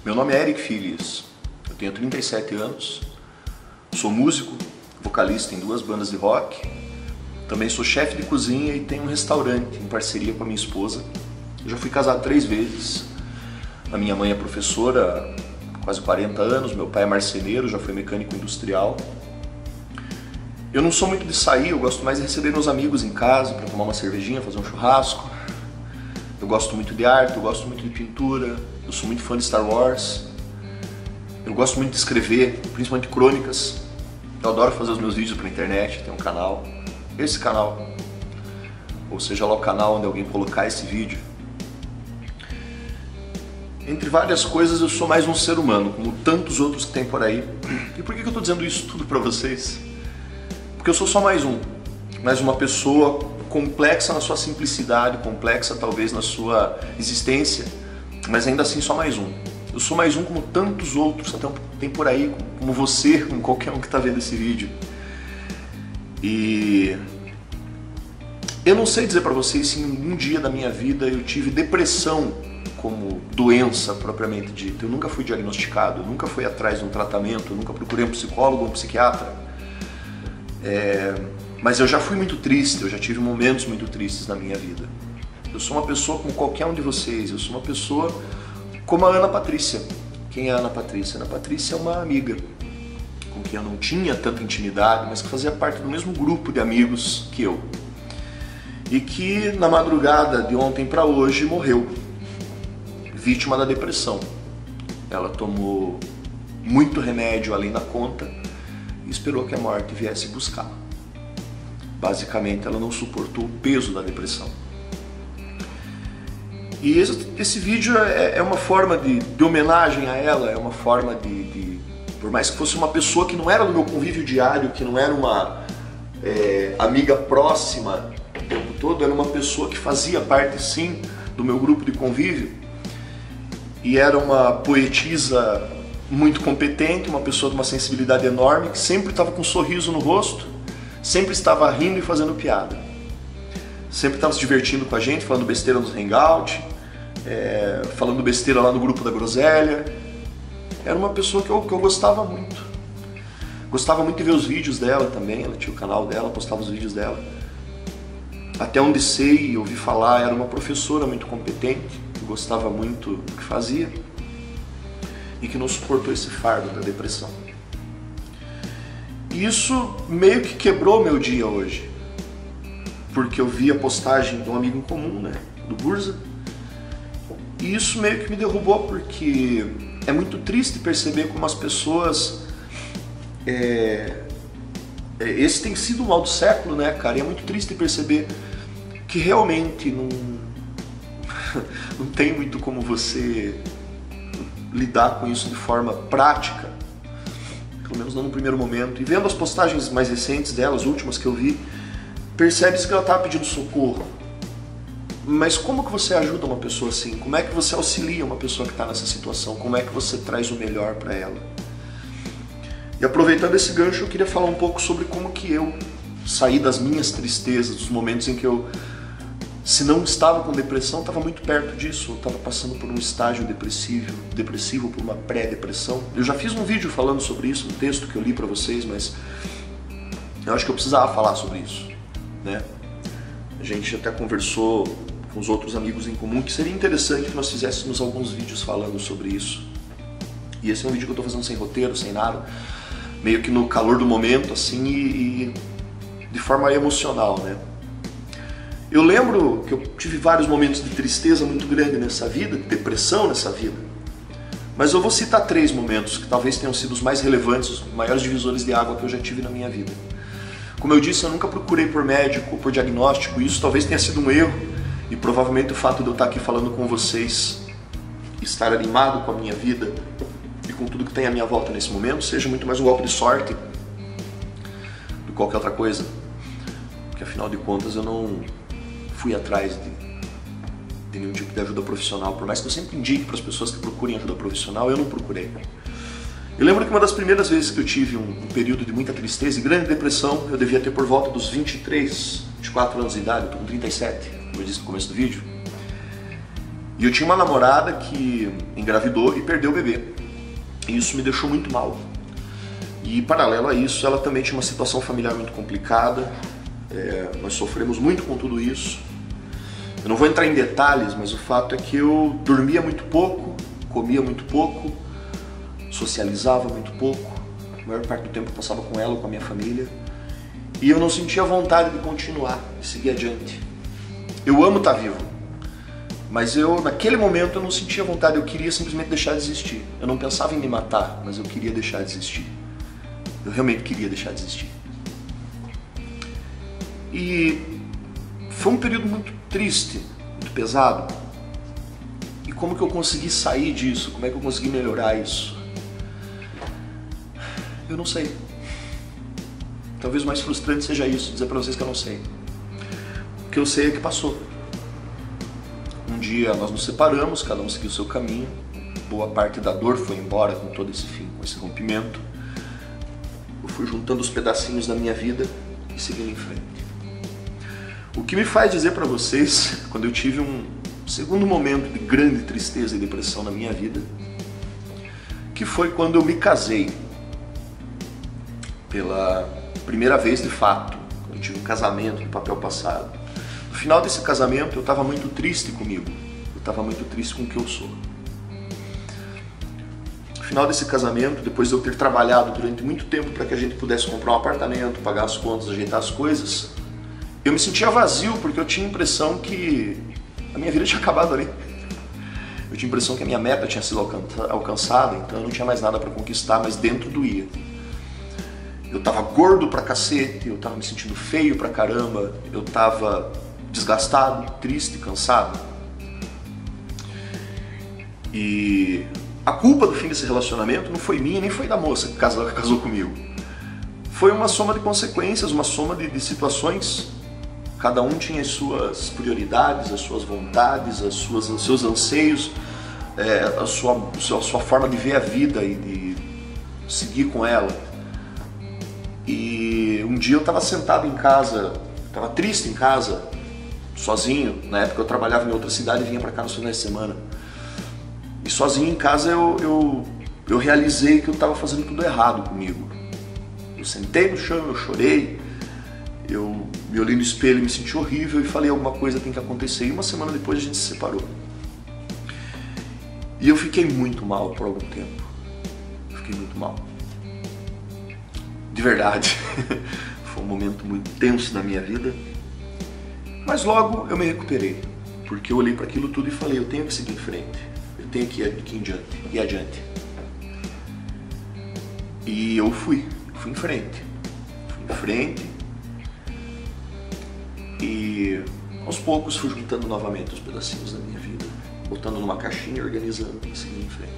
Meu nome é Eric Filias, eu tenho 37 anos, sou músico, vocalista em 2 bandas de rock, também sou chefe de cozinha e tenho um restaurante em parceria com a minha esposa. Eu já fui casado 3 vezes, a minha mãe é professora há quase 40 anos, meu pai é marceneiro, já foi mecânico industrial. Eu não sou muito de sair, eu gosto mais de receber meus amigos em casa para tomar uma cervejinha, fazer um churrasco. Eu gosto muito de arte, eu gosto muito de pintura, eu sou muito fã de Star Wars. Eu gosto muito de escrever, principalmente crônicas. Eu adoro fazer os meus vídeos para a internet, tem um canal. Esse canal, ou seja lá o canal onde alguém colocar esse vídeo. Entre várias coisas, eu sou mais um ser humano, como tantos outros que tem por aí. E por que eu estou dizendo isso tudo para vocês? Porque eu sou só mais uma pessoa complexa na sua simplicidade, complexa talvez na sua existência, mas ainda assim só mais um. Eu sou mais um como tantos outros que tem por aí, como você, como qualquer um que está vendo esse vídeo. E eu não sei dizer para vocês se em um dia da minha vida eu tive depressão como doença propriamente dita. Eu nunca fui diagnosticado, eu nunca fui atrás de um tratamento, eu nunca procurei um psicólogo ou um psiquiatra. Mas eu já fui muito triste, eu já tive momentos muito tristes na minha vida. Eu sou uma pessoa como qualquer um de vocês, eu sou uma pessoa como a Ana Patrícia. Quem é a Ana Patrícia? A Ana Patrícia é uma amiga com quem eu não tinha tanta intimidade, mas que fazia parte do mesmo grupo de amigos que eu. E que na madrugada de ontem para hoje morreu, vítima da depressão. Ela tomou muito remédio além da conta e esperou que a morte viesse buscar. Basicamente, ela não suportou o peso da depressão. E esse vídeo é uma forma de homenagem a ela, é uma forma por mais que fosse uma pessoa que não era do meu convívio diário, que não era uma amiga próxima o tempo todo, era uma pessoa que fazia parte sim do meu grupo de convívio e era uma poetisa muito competente, uma pessoa de uma sensibilidade enorme, que sempre estava com um sorriso no rosto, sempre estava rindo e fazendo piada. Sempre estava se divertindo com a gente, falando besteira nos hangout, falando besteira lá no grupo da Groselha. Era uma pessoa que eu gostava muito. Gostava muito de ver os vídeos dela também, ela tinha o canal dela, postava os vídeos dela. Até onde sei e ouvi falar, era uma professora muito competente, que gostava muito do que fazia e que não suportou esse fardo da depressão. Isso meio que quebrou meu dia hoje, porque eu vi a postagem de um amigo em comum, né, do Burza, e isso meio que me derrubou, porque é muito triste perceber como as pessoas... esse tem sido o mal do século, né, cara, e é muito triste perceber que realmente não tem muito como você lidar com isso de forma prática, pelo menos não no primeiro momento. E vendo as postagens mais recentes dela, as últimas que eu vi, percebe-se que ela está pedindo socorro. Mas como que você ajuda uma pessoa assim? Como é que você auxilia uma pessoa que está nessa situação? Como é que você traz o melhor para ela? E aproveitando esse gancho, eu queria falar um pouco sobre como que eu saí das minhas tristezas, dos momentos em que eu, se não estava com depressão, estava muito perto disso, eu estava passando por um estágio depressivo, por uma pré-depressão. Eu já fiz um vídeo falando sobre isso, um texto que eu li para vocês, mas eu acho que eu precisava falar sobre isso, né? A gente até conversou com os outros amigos em comum que seria interessante que nós fizéssemos alguns vídeos falando sobre isso. E esse é um vídeo que eu estou fazendo sem roteiro, sem nada, meio que no calor do momento, assim, e de forma emocional, né? Eu lembro que eu tive vários momentos de tristeza muito grande nessa vida, de depressão nessa vida. Mas eu vou citar 3 momentos que talvez tenham sido os mais relevantes, os maiores divisores de água que eu já tive na minha vida. Como eu disse, eu nunca procurei por médico ou por diagnóstico, e isso talvez tenha sido um erro, e provavelmente o fato de eu estar aqui falando com vocês, estar animado com a minha vida e com tudo que tem à minha volta nesse momento, seja muito mais um golpe de sorte do que qualquer outra coisa. Porque afinal de contas eu não fui atrás de nenhum tipo de ajuda profissional, por mais que eu sempre indique para as pessoas que procurem ajuda profissional, eu não procurei. Eu lembro que uma das primeiras vezes que eu tive um período de muita tristeza e grande depressão, eu devia ter por volta dos 23, 24 anos de idade, eu estou com 37, como eu disse no começo do vídeo. E eu tinha uma namorada que engravidou e perdeu o bebê. E isso me deixou muito mal. E paralelo a isso, ela também tinha uma situação familiar muito complicada. Nós sofremos muito com tudo isso. Eu não vou entrar em detalhes, mas o fato é que eu dormia muito pouco, comia muito pouco, socializava muito pouco. A maior parte do tempo eu passava com ela ou com a minha família. E eu não sentia vontade de continuar, de seguir adiante. Eu amo estar vivo, mas naquele momento eu não sentia vontade, eu queria simplesmente deixar de existir. Eu não pensava em me matar, mas eu queria deixar de existir. Eu realmente queria deixar de existir. E foi um período muito triste, muito pesado. E como que eu consegui sair disso? Como é que eu consegui melhorar isso? Eu não sei. Talvez o mais frustrante seja isso, dizer pra vocês que eu não sei. O que eu sei é que passou. Um dia nós nos separamos, cada um seguiu o seu caminho. Boa parte da dor foi embora com todo esse fim, com esse rompimento. Eu fui juntando os pedacinhos da minha vida e seguindo em frente. O que me faz dizer pra vocês, quando eu tive um segundo momento de grande tristeza e depressão na minha vida, que foi quando eu me casei. Pela primeira vez de fato, quando eu tive um casamento no papel passado. No final desse casamento eu estava muito triste comigo, eu estava muito triste com o que eu sou. No final desse casamento, depois de eu ter trabalhado durante muito tempo para que a gente pudesse comprar um apartamento, pagar as contas, ajeitar as coisas, eu me sentia vazio porque eu tinha a impressão que a minha vida tinha acabado ali. Eu tinha a impressão que a minha meta tinha sido alcançada, então eu não tinha mais nada para conquistar, mas dentro doía. Eu tava gordo pra cacete, eu tava me sentindo feio pra caramba, eu tava desgastado, triste, cansado. E a culpa do fim desse relacionamento não foi minha, nem foi da moça que casou comigo. Foi uma soma de consequências, uma soma de situações. Cada um tinha as suas prioridades, as suas vontades, os seus anseios, a sua forma de ver a vida e de seguir com ela. E um dia eu estava sentado em casa, estava triste em casa, sozinho. Na época eu trabalhava em outra cidade e vinha para cá nos finais de semana. E sozinho em casa eu realizei que eu estava fazendo tudo errado comigo. Eu sentei no chão, eu chorei, eu me olhei no espelho e me senti horrível e falei: alguma coisa tem que acontecer. E uma semana depois a gente se separou. E eu fiquei muito mal por algum tempo. Fiquei muito mal. De verdade. Foi um momento muito tenso na minha vida. Mas logo eu me recuperei. Porque eu olhei para aquilo tudo e falei: eu tenho que seguir em frente. Eu tenho que ir adiante. E eu fui em frente. Fui em frente. E aos poucos fui juntando novamente os pedacinhos da minha vida, botando numa caixinha, organizando e seguindo em frente.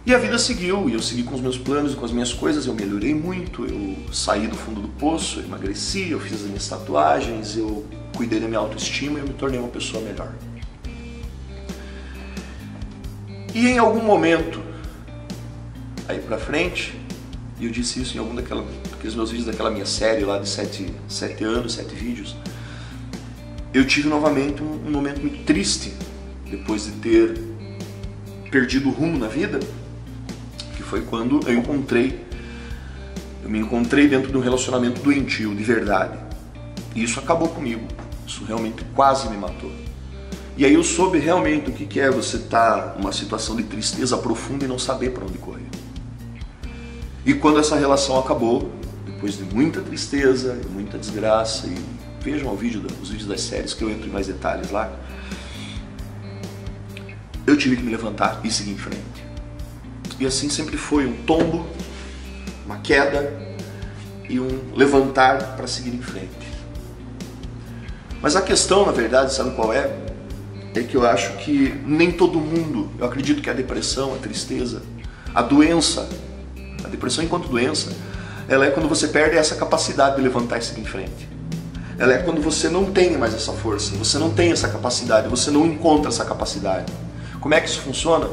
E a vida seguiu, e eu segui com os meus planos e com as minhas coisas. Eu melhorei muito, eu saí do fundo do poço, eu emagreci, eu fiz as minhas tatuagens, eu cuidei da minha autoestima e eu me tornei uma pessoa melhor. E em algum momento, aí pra frente, e eu disse isso em algum daqueles meus vídeos daquela minha série lá de 7 anos, 7 vídeos, eu tive novamente um momento muito triste, depois de ter perdido o rumo na vida, que foi quando eu me encontrei dentro de um relacionamento doentio, de verdade. E isso acabou comigo, isso realmente quase me matou. E aí eu soube realmente o que é você estar numa situação de tristeza profunda e não saber para onde correr. E quando essa relação acabou, depois de muita tristeza e muita desgraça, e vejam os vídeos das séries que eu entro em mais detalhes lá, eu tive que me levantar e seguir em frente. E assim sempre foi, um tombo, uma queda e um levantar para seguir em frente. Mas a questão, na verdade, sabe qual é? É que eu acho que nem todo mundo, eu acredito que a depressão, a tristeza, a doença, a depressão enquanto doença, ela é quando você perde essa capacidade de levantar e seguir em frente. Ela é quando você não tem mais essa força, você não tem essa capacidade, você não encontra essa capacidade. Como é que isso funciona?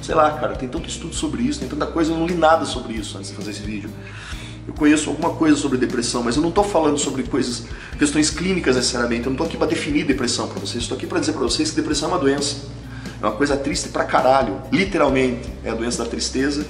Sei lá, cara, tem tanto estudo sobre isso, tem tanta coisa, eu não li nada sobre isso antes de fazer esse vídeo. Eu conheço alguma coisa sobre depressão, mas eu não estou falando sobre coisas questões clínicas necessariamente. Eu não estou aqui para definir depressão para vocês, estou aqui para dizer para vocês que depressão é uma doença. É uma coisa triste pra caralho, literalmente, é a doença da tristeza.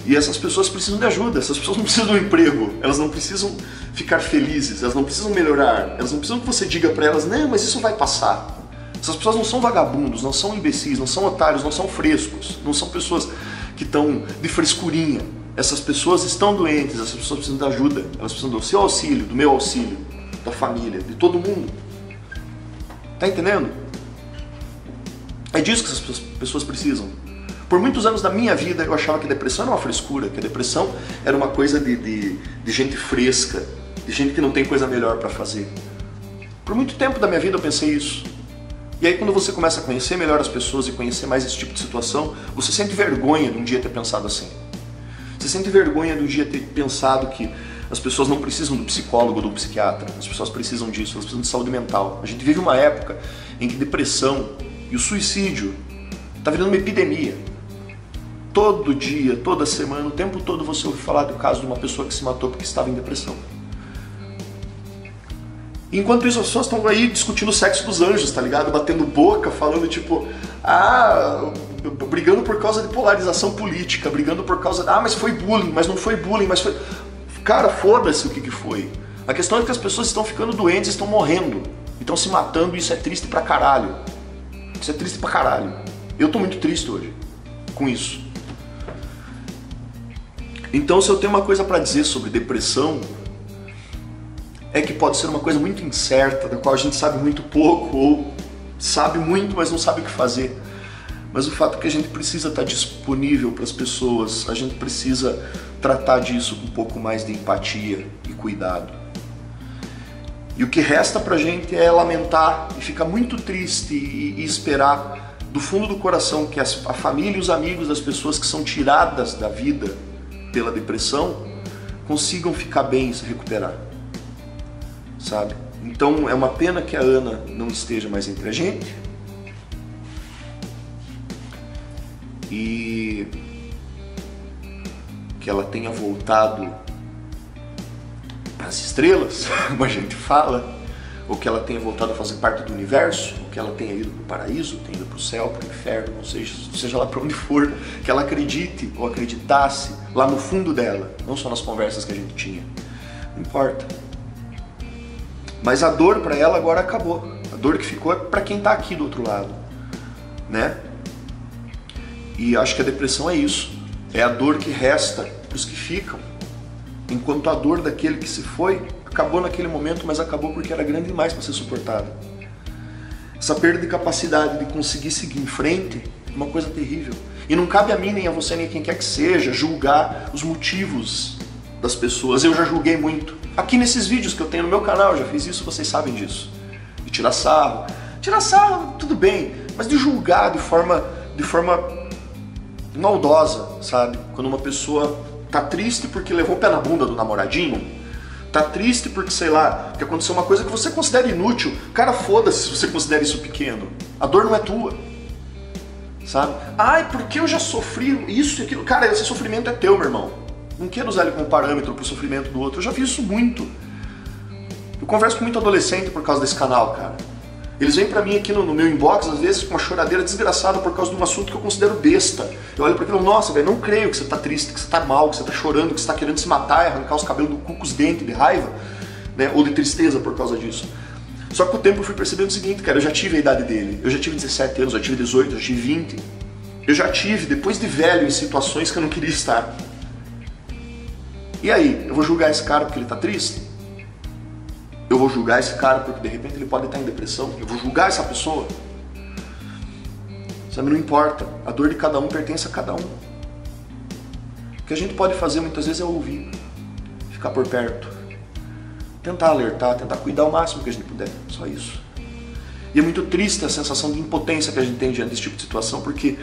E essas pessoas precisam de ajuda, essas pessoas não precisam de um emprego, elas não precisam ficar felizes, elas não precisam melhorar, elas não precisam que você diga pra elas, não, mas isso vai passar. Essas pessoas não são vagabundos, não são imbecis, não são otários, não são frescos, não são pessoas que estão de frescurinha. Essas pessoas estão doentes, essas pessoas precisam de ajuda, elas precisam do seu auxílio, do meu auxílio, da família, de todo mundo. Tá entendendo? É disso que essas pessoas precisam. Por muitos anos da minha vida eu achava que a depressão era uma frescura, que a depressão era uma coisa de gente fresca, de gente que não tem coisa melhor para fazer. Por muito tempo da minha vida eu pensei isso. E aí quando você começa a conhecer melhor as pessoas e conhecer mais esse tipo de situação, você sente vergonha de um dia ter pensado assim. Você sente vergonha de um dia ter pensado que as pessoas não precisam do psicólogo ou do psiquiatra, as pessoas precisam disso, elas precisam de saúde mental. A gente vive uma época em que depressão e o suicídio está virando uma epidemia. Todo dia, toda semana, o tempo todo você ouve falar do caso de uma pessoa que se matou porque estava em depressão. Enquanto isso, as pessoas estão aí discutindo o sexo dos anjos, tá ligado? Batendo boca, falando tipo, brigando por causa de polarização política, brigando por causa de, mas foi bullying, mas não foi bullying, mas foi... Cara, foda-se o que foi. A questão é que as pessoas estão ficando doentes, estão morrendo, estão se matando, e isso é triste pra caralho. Isso é triste pra caralho. Eu tô muito triste hoje com isso. Então, se eu tenho uma coisa pra dizer sobre depressão, é que pode ser uma coisa muito incerta, da qual a gente sabe muito pouco, ou sabe muito, mas não sabe o que fazer. Mas o fato é que a gente precisa estar disponível para as pessoas, a gente precisa tratar disso com um pouco mais de empatia e cuidado. E o que resta pra gente é lamentar e ficar muito triste e esperar do fundo do coração que a família e os amigos das pessoas que são tiradas da vida pela depressão consigam ficar bem e se recuperar, sabe? Então é uma pena que a Ana não esteja mais entre a gente e que ela tenha voltado às estrelas, como a gente fala, ou que ela tenha voltado a fazer parte do universo, ou que ela tenha ido para o paraíso, tenha ido para o céu, para o inferno, ou seja lá para onde for, que ela acredite ou acreditasse lá no fundo dela, não só nas conversas que a gente tinha. Não importa. Mas a dor para ela agora acabou. A dor que ficou é para quem está aqui do outro lado, né? E acho que a depressão é isso. É a dor que resta para os que ficam. Enquanto a dor daquele que se foi acabou naquele momento, mas acabou porque era grande demais para ser suportada. Essa perda de capacidade de conseguir seguir em frente é uma coisa terrível. E não cabe a mim, nem a você, nem a quem quer que seja, julgar os motivos das pessoas. Eu já julguei muito. Aqui nesses vídeos que eu tenho no meu canal, eu já fiz isso, vocês sabem disso. De tirar sarro. Tirar sarro, tudo bem, mas de julgar de forma maldosa, sabe? Quando uma pessoa tá triste porque levou o pé na bunda do namoradinho, tá triste porque, sei lá, que aconteceu uma coisa que você considera inútil. Cara, foda-se se você considera isso pequeno. A dor não é tua, sabe? Ai, porque eu já sofri isso e aquilo. Cara, esse sofrimento é teu, meu irmão. Não quero usar ele como parâmetro pro sofrimento do outro. Eu já fiz isso muito. Eu converso com muito adolescente por causa desse canal, cara. Eles vêm pra mim aqui no meu inbox, às vezes, com uma choradeira desgraçada por causa de um assunto que eu considero besta. Eu olho pra aquilo, nossa, velho, não creio que você tá triste, que você tá mal, que você tá chorando, que você tá querendo se matar e arrancar os cabelos do cu com os dentes de raiva, né? Ou de tristeza por causa disso. Só que com o tempo eu fui percebendo o seguinte, cara, eu já tive a idade dele. Eu já tive 17 anos, eu já tive 18, eu já tive 20. Eu já tive, depois de velho, em situações que eu não queria estar. E aí, eu vou julgar esse cara porque ele tá triste? Eu vou julgar esse cara porque de repente ele pode estar em depressão? Eu vou julgar essa pessoa? Sabe, não importa. A dor de cada um pertence a cada um. O que a gente pode fazer muitas vezes é ouvir, ficar por perto, tentar alertar, tentar cuidar o máximo que a gente puder. Só isso. E é muito triste a sensação de impotência que a gente tem diante desse tipo de situação, porque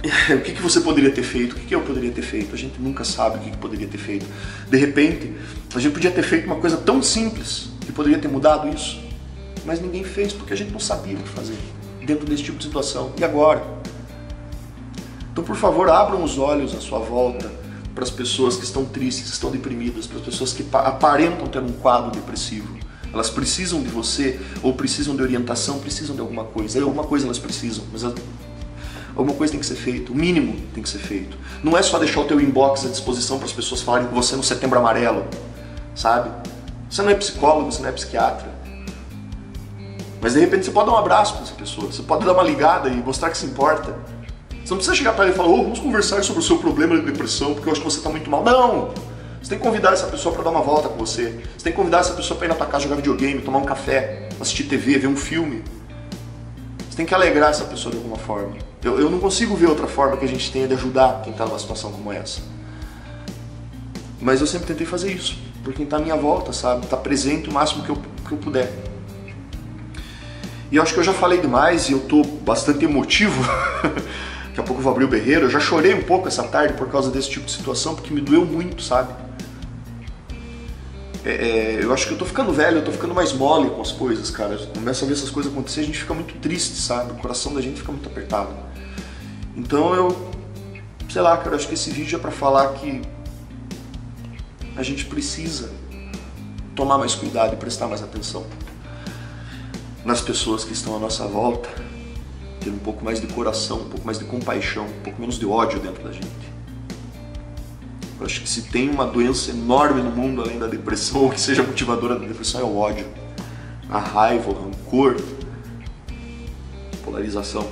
o que você poderia ter feito? O que eu poderia ter feito? A gente nunca sabe o que poderia ter feito. De repente, a gente podia ter feito uma coisa tão simples que poderia ter mudado isso, mas ninguém fez porque a gente não sabia o que fazer dentro desse tipo de situação. E agora? Então, por favor, abram os olhos à sua volta, para as pessoas que estão tristes, que estão deprimidas, para as pessoas que aparentam ter um quadro depressivo. Elas precisam de você, ou precisam de orientação, precisam de alguma coisa. Aí alguma coisa elas precisam, mas alguma coisa tem que ser feita, o mínimo tem que ser feito. Não é só deixar o teu inbox à disposição para as pessoas falarem com você no Setembro Amarelo, sabe? Você não é psicólogo, você não é psiquiatra. Mas de repente você pode dar um abraço para essa pessoa, você pode dar uma ligada e mostrar que se importa. Você não precisa chegar para ela e falar, vamos conversar sobre o seu problema de depressão, porque eu acho que você está muito mal. Não! Você tem que convidar essa pessoa para dar uma volta com você. Você tem que convidar essa pessoa para ir na tua casa jogar videogame, tomar um café, assistir TV, ver um filme. Você tem que alegrar essa pessoa de alguma forma. Eu não consigo ver outra forma que a gente tenha de ajudar quem está numa situação como essa. Mas eu sempre tentei fazer isso, por quem está à minha volta, sabe? Estar presente o máximo que eu puder. E eu acho que eu já falei demais e eu tô bastante emotivo. Daqui a pouco eu vou abrir o berreiro. Eu já chorei um pouco essa tarde por causa desse tipo de situação, porque me doeu muito, sabe? Eu acho que eu tô ficando velho, eu tô ficando mais mole com as coisas, cara. Eu começo a ver essas coisas acontecer, a gente fica muito triste, sabe? O coração da gente fica muito apertado. Então sei lá, cara, eu acho que esse vídeo é pra falar que a gente precisa tomar mais cuidado e prestar mais atenção nas pessoas que estão à nossa volta, ter um pouco mais de coração, um pouco mais de compaixão, um pouco menos de ódio dentro da gente. Eu acho que se tem uma doença enorme no mundo, além da depressão, ou que seja motivadora da depressão, é o ódio, a raiva, o rancor, a polarização.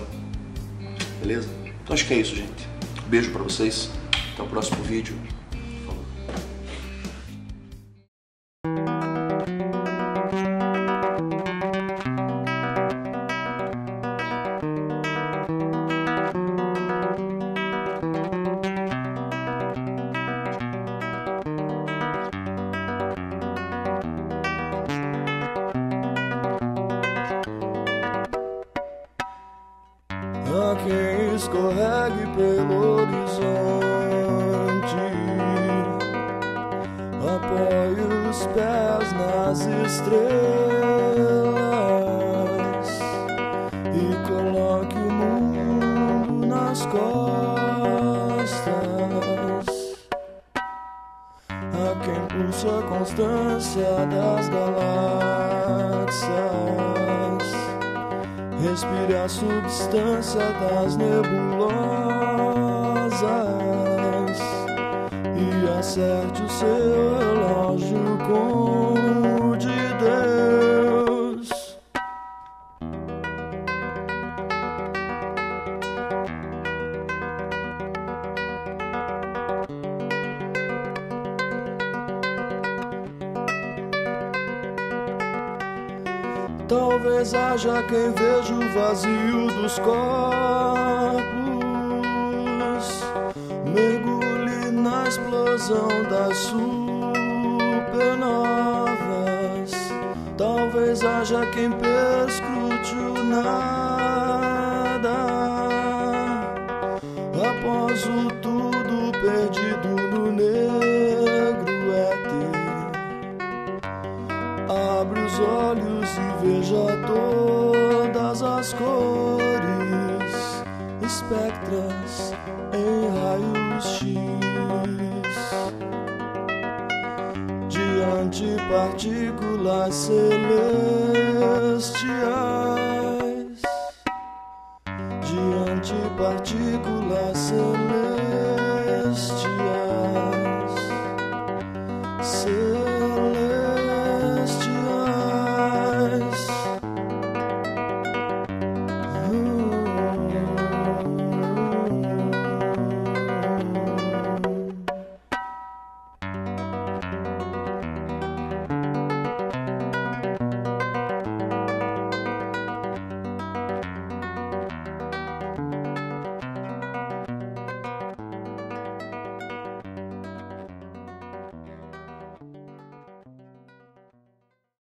Beleza? Então acho que é isso, gente. Um beijo pra vocês. Até o próximo vídeo. Falou. A quem escorregue pelo horizonte, apoie os pés nas estrelas e coloque o mundo nas costas. A quem pulsa a constância das galáxias, respire a substância das nebulosas e acerte o seu relógio com o de Deus. Talvez haja quem veja o vazio dos corpos, mergulhe na explosão das supernovas. Talvez haja quem perscrute o nada, após o tudo perdido no negro éter. Abre os olhos e veja todas as cores, espectras em raios-x, de antipartículas celestiais, de antipartículas celestiais.